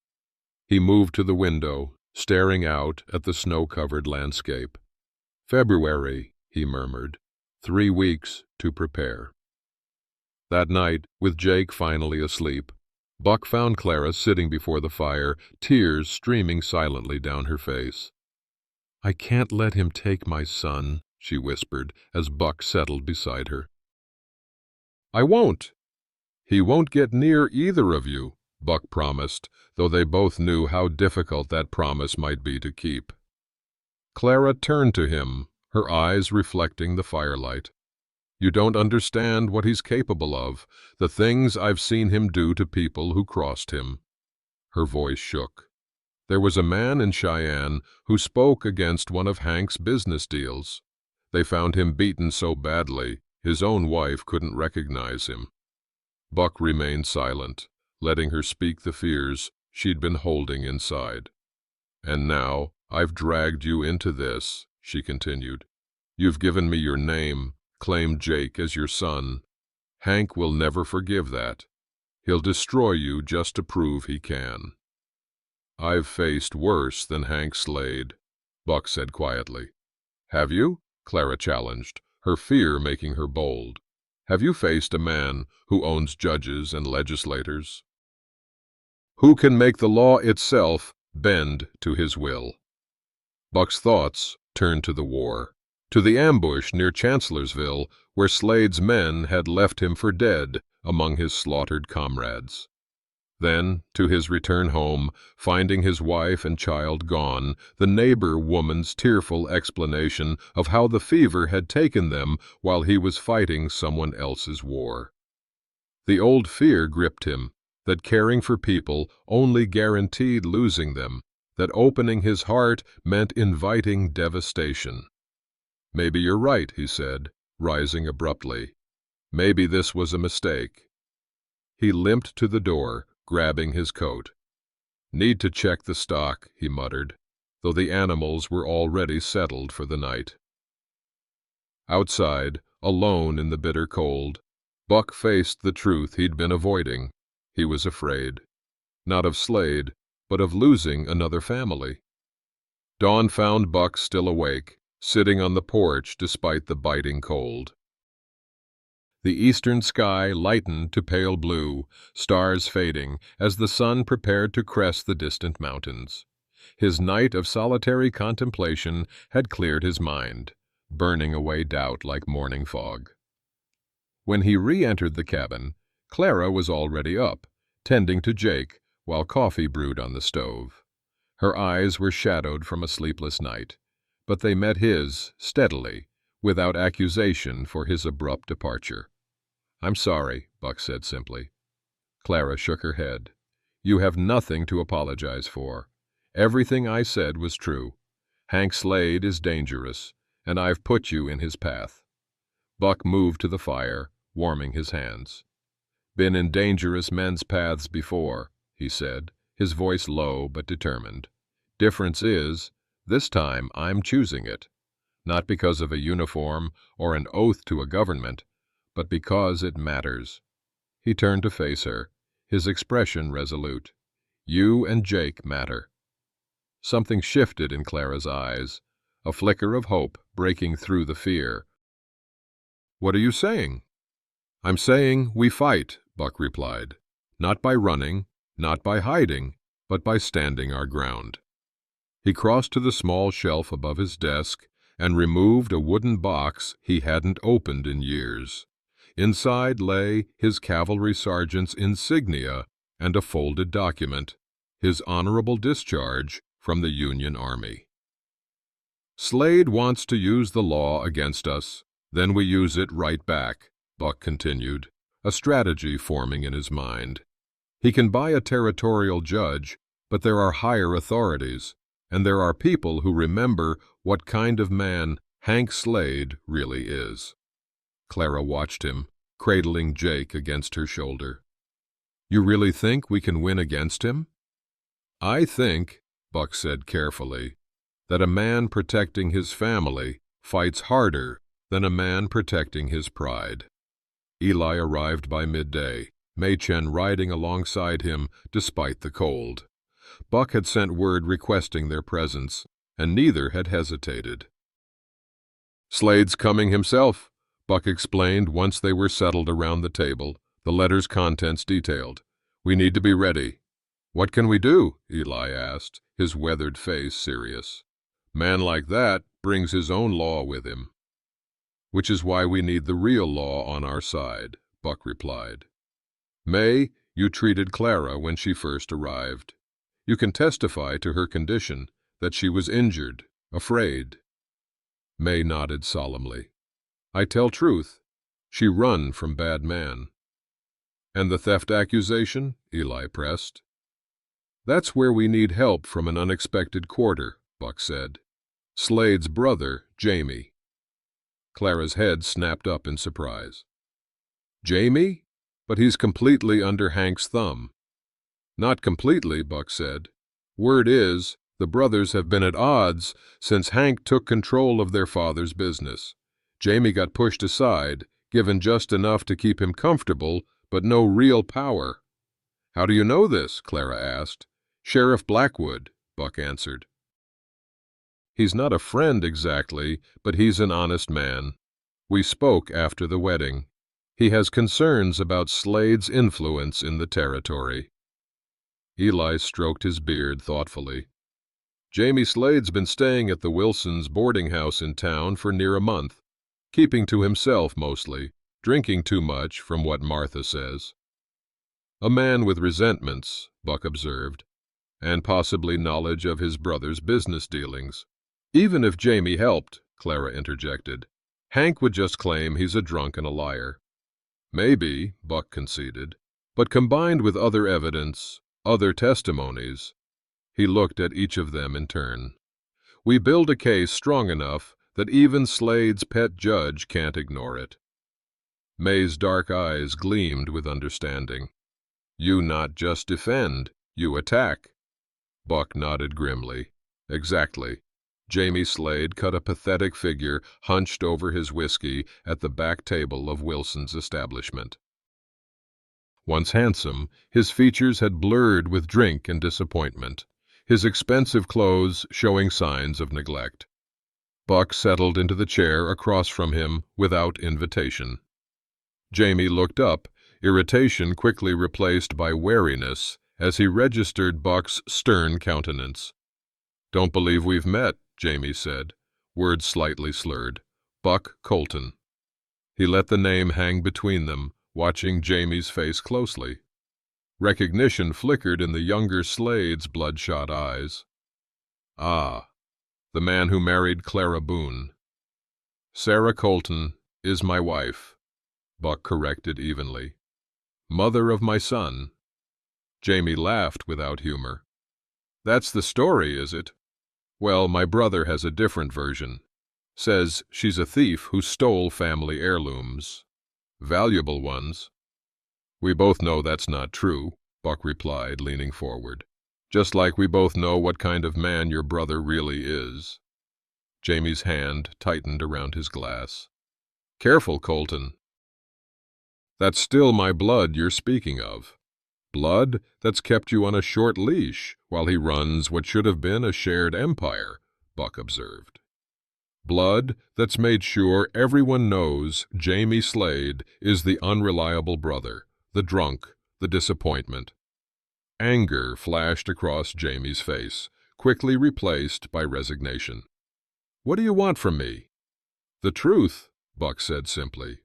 He moved to the window, staring out at the snow-covered landscape. February, he murmured, 3 weeks to prepare. That night, with Jake finally asleep, Buck found Clara sitting before the fire, tears streaming silently down her face. I can't let him take my son, she whispered as Buck settled beside her. I won't. He won't get near either of you, Buck promised, though they both knew how difficult that promise might be to keep. Clara turned to him, her eyes reflecting the firelight. You don't understand what he's capable of, the things I've seen him do to people who crossed him. Her voice shook. There was a man in Cheyenne who spoke against one of Hank's business deals. They found him beaten so badly, his own wife couldn't recognize him. Buck remained silent, letting her speak the fears she'd been holding inside. And now I've dragged you into this, she continued. You've given me your name, claimed Jake as your son. Hank will never forgive that. He'll destroy you just to prove he can. I've faced worse than Hank Slade, Buck said quietly. Have you? Clara challenged, her fear making her bold. Have you faced a man who owns judges and legislators? Who can make the law itself bend to his will? Buck's thoughts turned to the war, to the ambush near Chancellorsville where Slade's men had left him for dead among his slaughtered comrades. Then, to his return home, finding his wife and child gone, the neighbor woman's tearful explanation of how the fever had taken them while he was fighting someone else's war. The old fear gripped him, that caring for people only guaranteed losing them, that opening his heart meant inviting devastation. Maybe you're right, he said, rising abruptly. Maybe this was a mistake. He limped to the door, grabbing his coat. Need to check the stock, he muttered, though the animals were already settled for the night. Outside, alone in the bitter cold, Buck faced the truth he'd been avoiding. He was afraid, not of Slade, but of losing another family. Dawn found Buck still awake, sitting on the porch despite the biting cold. The eastern sky lightened to pale blue, stars fading as the sun prepared to crest the distant mountains. His night of solitary contemplation had cleared his mind, burning away doubt like morning fog. When he re-entered the cabin, Clara was already up, tending to Jake, while coffee brewed on the stove. Her eyes were shadowed from a sleepless night, but they met his steadily, without accusation for his abrupt departure. I'm sorry, Buck said simply. Clara shook her head. You have nothing to apologize for. Everything I said was true. Hank Slade is dangerous, and I've put you in his path. Buck moved to the fire, warming his hands. Been in dangerous men's paths before, he said, his voice low but determined. Difference is, this time I'm choosing it, not because of a uniform or an oath to a government, but because it matters. He turned to face her, his expression resolute. You and Jake matter. Something shifted in Clara's eyes, a flicker of hope breaking through the fear. What are you saying? I'm saying we fight, Buck replied. Not by running, not by hiding, but by standing our ground. He crossed to the small shelf above his desk and removed a wooden box he hadn't opened in years. Inside lay his cavalry sergeant's insignia and a folded document, his honorable discharge from the Union Army. Slade wants to use the law against us, then we use it right back, Buck continued, a strategy forming in his mind. He can buy a territorial judge, but there are higher authorities, and there are people who remember what kind of man Hank Slade really is. Clara watched him, cradling Jake against her shoulder. "You really think we can win against him?" "I think," Buck said carefully, "that a man protecting his family fights harder than a man protecting his pride." Eli arrived by midday, Mei Chen riding alongside him despite the cold. Buck had sent word requesting their presence, and neither had hesitated. "Slade's coming himself," Buck explained once they were settled around the table, the letter's contents detailed. "We need to be ready." "What can we do?" Eli asked, his weathered face serious. "Man like that brings his own law with him." "Which is why we need the real law on our side," Buck replied. "May, you treated Clara when she first arrived. You can testify to her condition, that she was injured, afraid." May nodded solemnly. "I tell truth. She run from bad man." "And the theft accusation?" Eli pressed. "That's where we need help from an unexpected quarter," Buck said. "Slade's brother, Jamie." Clara's head snapped up in surprise. "Jamie? But he's completely under Hank's thumb." "Not completely," Buck said. "Word is, the brothers have been at odds since Hank took control of their father's business. Jamie got pushed aside, given just enough to keep him comfortable, but no real power." "How do you know this?" Clara asked. "Sheriff Blackwood," Buck answered. "He's not a friend exactly, but he's an honest man. We spoke after the wedding. He has concerns about Slade's influence in the territory." Eli stroked his beard thoughtfully. "Jamie Slade's been staying at the Wilsons' boarding house in town for near a month, keeping to himself mostly, drinking too much, from what Martha says." "A man with resentments," Buck observed, "and possibly knowledge of his brother's business dealings." "Even if Jamie helped," Clara interjected, "Hank would just claim he's a drunk and a liar." "Maybe," Buck conceded, "but combined with other evidence, other testimonies." He looked at each of them in turn. "We build a case strong enough that even Slade's pet judge can't ignore it." May's dark eyes gleamed with understanding. "You not just defend, you attack." Buck nodded grimly. "Exactly." Jamie Slade cut a pathetic figure hunched over his whiskey at the back table of Wilson's establishment. Once handsome, his features had blurred with drink and disappointment, his expensive clothes showing signs of neglect. Buck settled into the chair across from him without invitation. Jamie looked up, irritation quickly replaced by wariness as he registered Buck's stern countenance. "Don't believe we've met," Jamie said, words slightly slurred. "Buck Colton." He let the name hang between them, watching Jamie's face closely. Recognition flickered in the younger Slade's bloodshot eyes. "Ah, the man who married Clara Boone." "Sarah Colton is my wife," Buck corrected evenly. "Mother of my son." Jamie laughed without humor. "That's the story, is it? Well, my brother has a different version. Says she's a thief who stole family heirlooms. Valuable ones." "We both know that's not true," Buck replied, leaning forward. "Just like we both know what kind of man your brother really is." Jamie's hand tightened around his glass. "Careful, Colton. That's still my blood you're speaking of. Blood that's kept you on a short leash while he runs what should have been a shared empire," Buck observed. "Blood that's made sure everyone knows Jamie Slade is the unreliable brother, the drunk, the disappointment." Anger flashed across Jamie's face, quickly replaced by resignation. "What do you want from me?" "The truth," Buck said simply.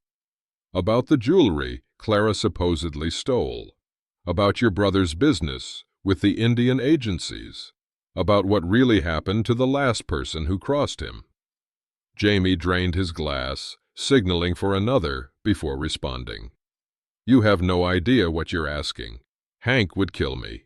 "About the jewelry Clara supposedly stole. About your brother's business with the Indian agencies. About what really happened to the last person who crossed him." Jamie drained his glass, signaling for another before responding. "You have no idea what you're asking. Hank would kill me."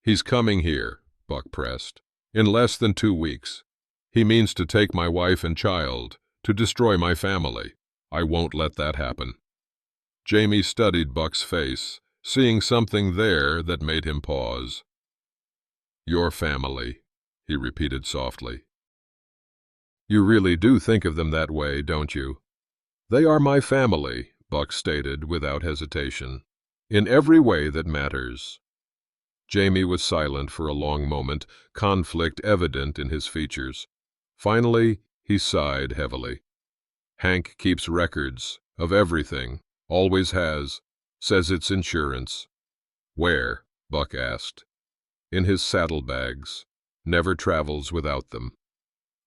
"He's coming here," Buck pressed, "in less than 2 weeks. He means to take my wife and child, to destroy my family. I won't let that happen." Jamie studied Buck's face, seeing something there that made him pause. "Your family," he repeated softly. "You really do think of them that way, don't you?" "They are my family," Buck stated without hesitation, "in every way that matters." Jamie was silent for a long moment, conflict evident in his features. Finally, he sighed heavily. "Hank keeps records of everything, always has, says it's insurance." "Where?" Buck asked. "In his saddlebags. Never travels without them."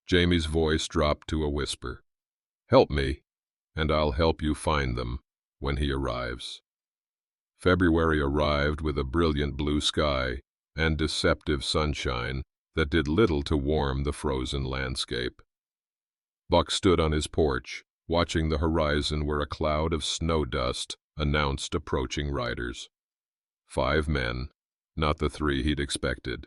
Jamie's voice dropped to a whisper. "Help me, and I'll help you find them when he arrives." February arrived with a brilliant blue sky and deceptive sunshine that did little to warm the frozen landscape. Buck stood on his porch, watching the horizon where a cloud of snow dust announced approaching riders. 5 men, not the 3 he'd expected.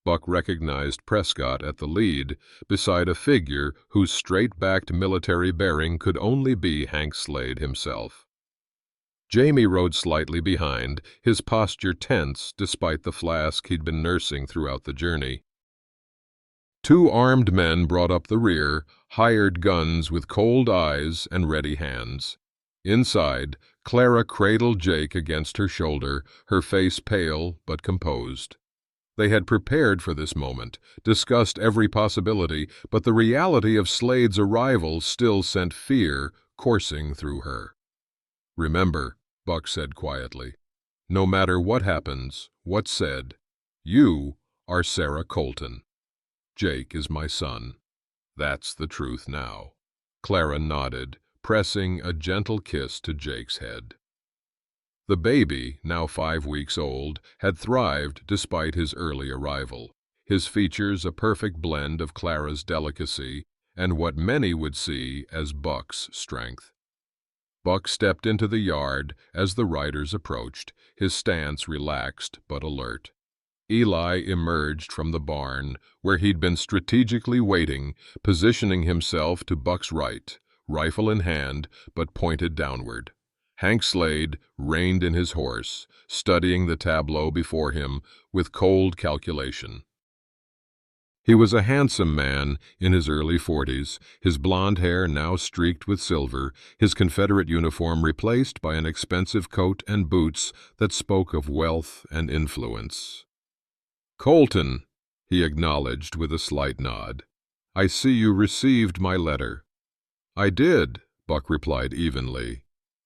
Buck recognized Prescott at the lead, beside a figure whose straight-backed military bearing could only be Hank Slade himself. Jamie rode slightly behind, his posture tense despite the flask he'd been nursing throughout the journey. 2 armed men brought up the rear, hired guns with cold eyes and ready hands. Inside, Clara cradled Jake against her shoulder, her face pale but composed. They had prepared for this moment, discussed every possibility, but the reality of Slade's arrival still sent fear coursing through her. "Remember," Buck said quietly, "no matter what happens, what's said, you are Sarah Colton. Jake is my son. That's the truth now." Clara nodded, pressing a gentle kiss to Jake's head. The baby, now 5 weeks old, had thrived despite his early arrival, his features a perfect blend of Clara's delicacy and what many would see as Buck's strength. Buck stepped into the yard as the riders approached, his stance relaxed but alert. Eli emerged from the barn, where he'd been strategically waiting, positioning himself to Buck's right, rifle in hand, but pointed downward. Hank Slade reined in his horse, studying the tableau before him with cold calculation. He was a handsome man in his early 40s, his blond hair now streaked with silver, his Confederate uniform replaced by an expensive coat and boots that spoke of wealth and influence. "Colton," he acknowledged with a slight nod. "I see you received my letter." "I did," Buck replied evenly.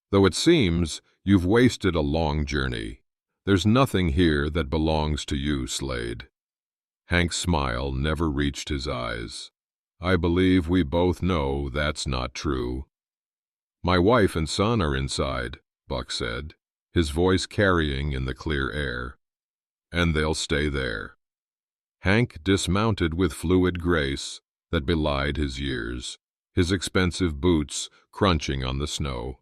"Though it seems you've wasted a long journey. There's nothing here that belongs to you, Slade." Hank's smile never reached his eyes. "I believe we both know that's not true." "My wife and son are inside," Buck said, his voice carrying in the clear air. "And they'll stay there." Hank dismounted with fluid grace that belied his years, his expensive boots crunching on the snow.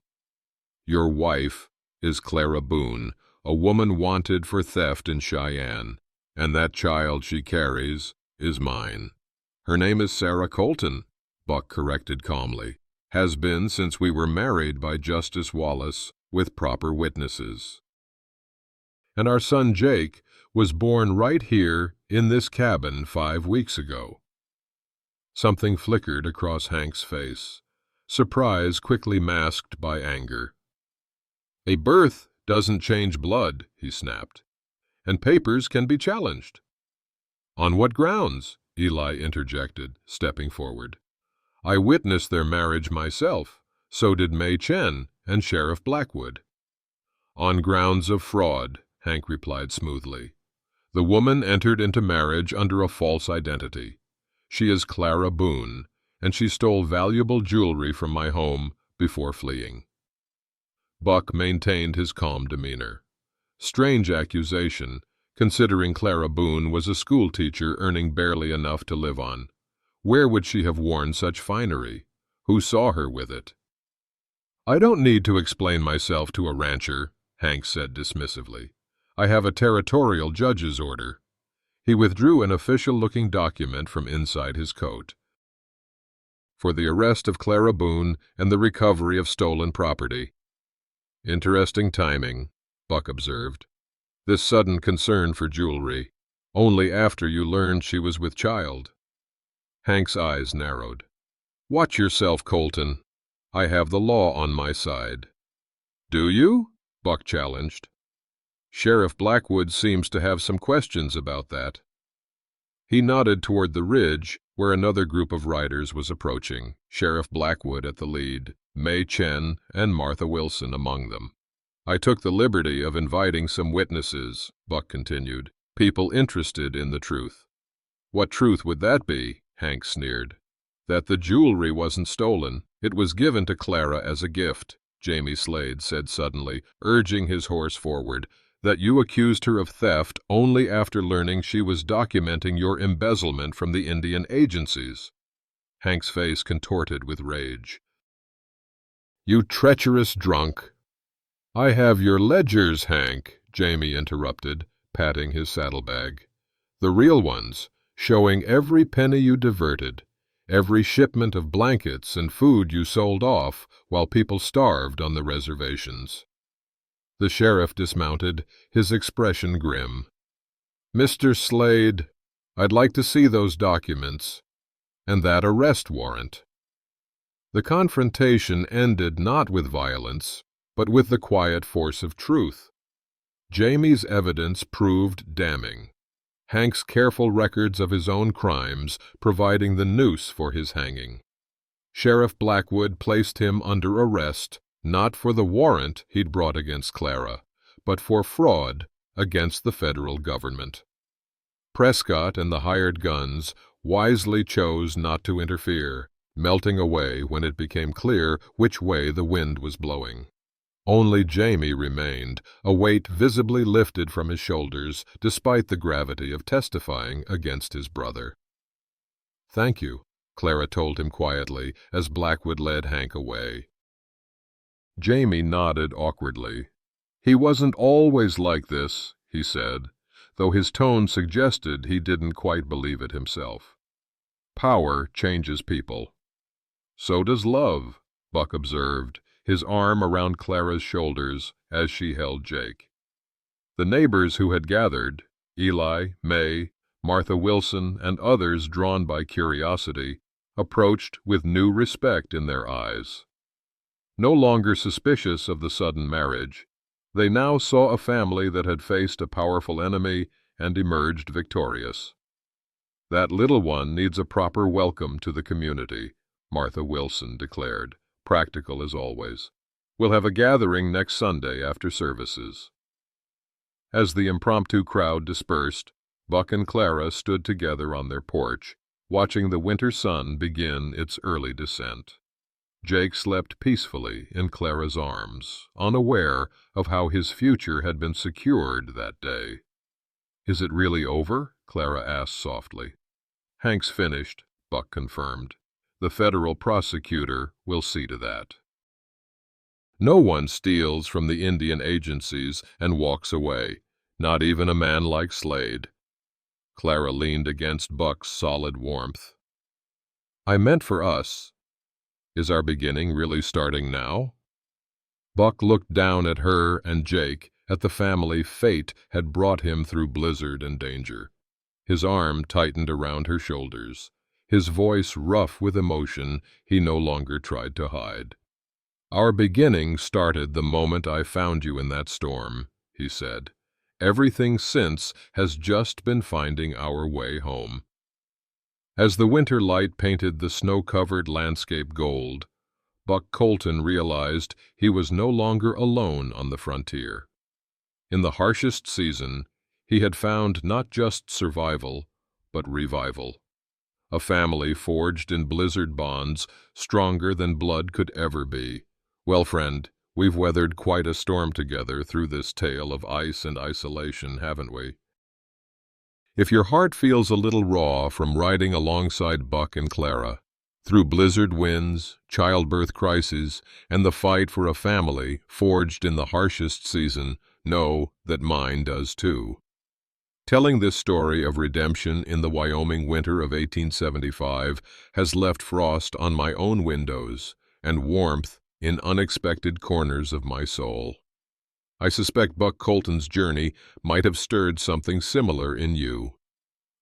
"Your wife is Clara Boone, a woman wanted for theft in Cheyenne, and that child she carries is mine." "Her name is Sarah Colton," Buck corrected calmly. "Has been since we were married by Justice Wallace with proper witnesses. And our son Jake was born right here in this cabin 5 weeks ago." Something flickered across Hank's face, surprise quickly masked by anger. "A birth doesn't change blood," he snapped, "and papers can be challenged." "On what grounds?" Eli interjected, stepping forward. "I witnessed their marriage myself. So did May Chen and Sheriff Blackwood." "On grounds of fraud," Hank replied smoothly. "The woman entered into marriage under a false identity. She is Clara Boone, and she stole valuable jewelry from my home before fleeing." Buck maintained his calm demeanor. Strange accusation, considering Clara Boone was a schoolteacher earning barely enough to live on. Where would she have worn such finery? Who saw her with it? "I don't need to explain myself to a rancher," Hank said dismissively. "I have a territorial judge's order." He withdrew an official-looking document from inside his coat. "For the arrest of Clara Boone and the recovery of stolen property." Interesting timing, Buck observed. This sudden concern for jewelry, only after you learned she was with child. Hank's eyes narrowed. Watch yourself, Colton. I have the law on my side. Do you? Buck challenged. Sheriff Blackwood seems to have some questions about that. He nodded toward the ridge, where another group of riders was approaching, Sheriff Blackwood at the lead, May Chen and Martha Wilson among them. I took the liberty of inviting some witnesses, Buck continued, people interested in the truth. What truth would that be? Hank sneered. That the jewelry wasn't stolen. It was given to Clara as a gift, Jamie Slade said suddenly, urging his horse forward. That you accused her of theft only after learning she was documenting your embezzlement from the Indian agencies. Hank's face contorted with rage. You treacherous drunk. I have your ledgers, Hank, Jamie interrupted, patting his saddlebag. The real ones, showing every penny you diverted, every shipment of blankets and food you sold off while people starved on the reservations. The sheriff dismounted, his expression grim. Mr. Slade, I'd like to see those documents, and that arrest warrant. The confrontation ended not with violence, but with the quiet force of truth. Jamie's evidence proved damning, Hank's careful records of his own crimes providing the noose for his hanging. Sheriff Blackwood placed him under arrest, not for the warrant he'd brought against Clara, but for fraud against the federal government. Prescott and the hired guns wisely chose not to interfere, melting away when it became clear which way the wind was blowing. Only Jamie remained, a weight visibly lifted from his shoulders despite the gravity of testifying against his brother. Thank you, Clara told him quietly as Blackwood led Hank away. Jamie nodded awkwardly. He wasn't always like this, he said, though his tone suggested he didn't quite believe it himself. Power changes people. So does love, Buck observed, his arm around Clara's shoulders as she held Jake. The neighbors who had gathered, Eli, May, Martha Wilson, and others drawn by curiosity, approached with new respect in their eyes. No longer suspicious of the sudden marriage, they now saw a family that had faced a powerful enemy and emerged victorious. That little one needs a proper welcome to the community, Martha Wilson declared, practical as always. We'll have a gathering next Sunday after services. As the impromptu crowd dispersed, Buck and Clara stood together on their porch, watching the winter sun begin its early descent. Jake slept peacefully in Clara's arms, unaware of how his future had been secured that day. Is it really over? Clara asked softly. Hank's finished, Buck confirmed. The federal prosecutor will see to that. No one steals from the Indian agencies and walks away, not even a man like Slade. Clara leaned against Buck's solid warmth. I meant for us. Is our beginning really starting now? Buck looked down at her and Jake, at the family fate had brought him through blizzard and danger. His arm tightened around her shoulders, his voice rough with emotion he no longer tried to hide. Our beginning started the moment I found you in that storm, he said. Everything since has just been finding our way home. As the winter light painted the snow-covered landscape gold, Buck Colton realized he was no longer alone on the frontier. In the harshest season, he had found not just survival, but revival. A family forged in blizzard bonds, stronger than blood could ever be. Well, friend, we've weathered quite a storm together through this tale of ice and isolation, haven't we? If your heart feels a little raw from riding alongside Buck and Clara, through blizzard winds, childbirth crises, and the fight for a family forged in the harshest season, know that mine does too. Telling this story of redemption in the Wyoming winter of 1875 has left frost on my own windows and warmth in unexpected corners of my soul. I suspect Buck Colton's journey might have stirred something similar in you.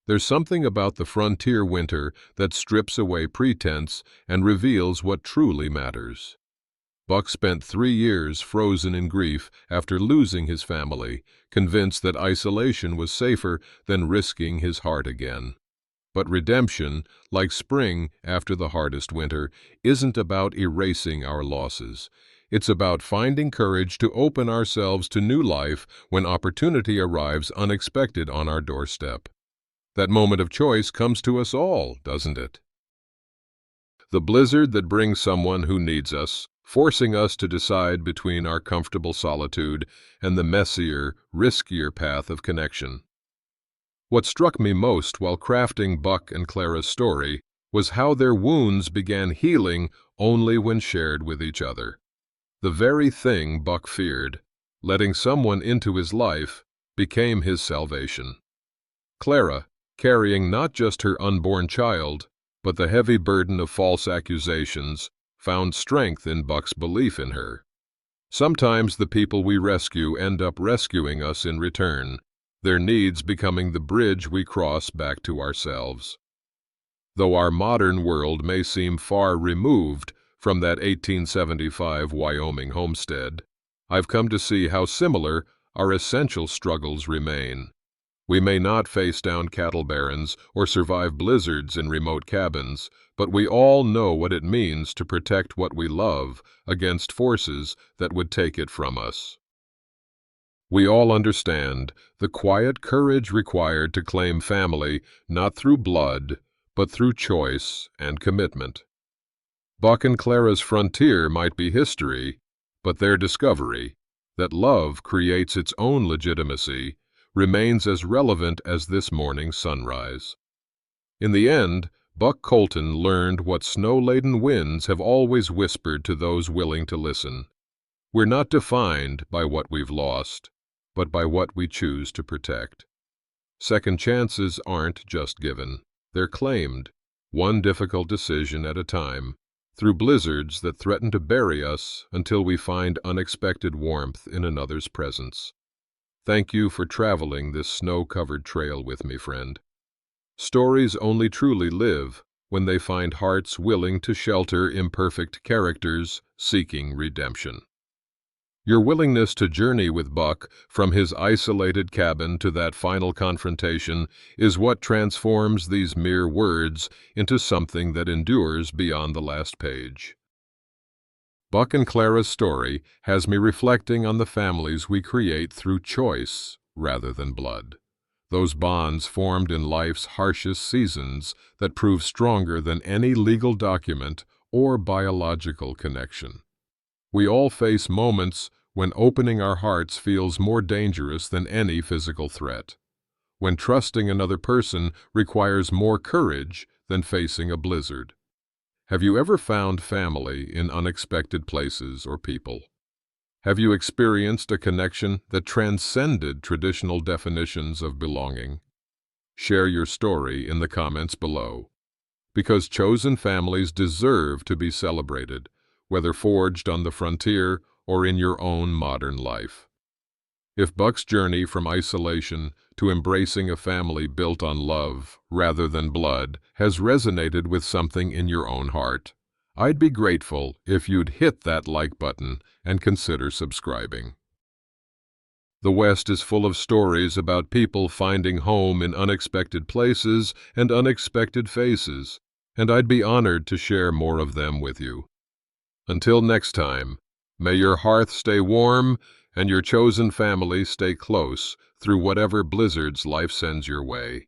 There's something about the frontier winter that strips away pretense and reveals what truly matters. Buck spent 3 years frozen in grief after losing his family, convinced that isolation was safer than risking his heart again. But redemption, like spring after the hardest winter, isn't about erasing our losses. It's about finding courage to open ourselves to new life when opportunity arrives unexpected on our doorstep. That moment of choice comes to us all, doesn't it? The blizzard that brings someone who needs us, forcing us to decide between our comfortable solitude and the messier, riskier path of connection. What struck me most while crafting Buck and Clara's story was how their wounds began healing only when shared with each other. The very thing Buck feared, letting someone into his life, became his salvation. Clara, carrying not just her unborn child, but the heavy burden of false accusations, found strength in Buck's belief in her. Sometimes the people we rescue end up rescuing us in return, their needs becoming the bridge we cross back to ourselves. Though our modern world may seem far removed from that 1875 Wyoming homestead, I've come to see how similar our essential struggles remain. We may not face down cattle barons or survive blizzards in remote cabins, but we all know what it means to protect what we love against forces that would take it from us. We all understand the quiet courage required to claim family not through blood, but through choice and commitment. Buck and Clara's frontier might be history, but their discovery, that love creates its own legitimacy, remains as relevant as this morning's sunrise. In the end, Buck Colton learned what snow-laden winds have always whispered to those willing to listen. We're not defined by what we've lost, but by what we choose to protect. Second chances aren't just given, they're claimed, one difficult decision at a time, through blizzards that threaten to bury us until we find unexpected warmth in another's presence. Thank you for traveling this snow-covered trail with me, friend. Stories only truly live when they find hearts willing to shelter imperfect characters seeking redemption. Your willingness to journey with Buck from his isolated cabin to that final confrontation is what transforms these mere words into something that endures beyond the last page. Buck and Clara's story has me reflecting on the families we create through choice rather than blood. Those bonds formed in life's harshest seasons that prove stronger than any legal document or biological connection. We all face moments when opening our hearts feels more dangerous than any physical threat, when trusting another person requires more courage than facing a blizzard. Have you ever found family in unexpected places or people? Have you experienced a connection that transcended traditional definitions of belonging? Share your story in the comments below, because chosen families deserve to be celebrated, whether forged on the frontier or in your own modern life. If Buck's journey from isolation to embracing a family built on love rather than blood has resonated with something in your own heart, I'd be grateful if you'd hit that like button and consider subscribing. The West is full of stories about people finding home in unexpected places and unexpected faces, and I'd be honored to share more of them with you. Until next time, may your hearth stay warm and your chosen family stay close through whatever blizzards life sends your way.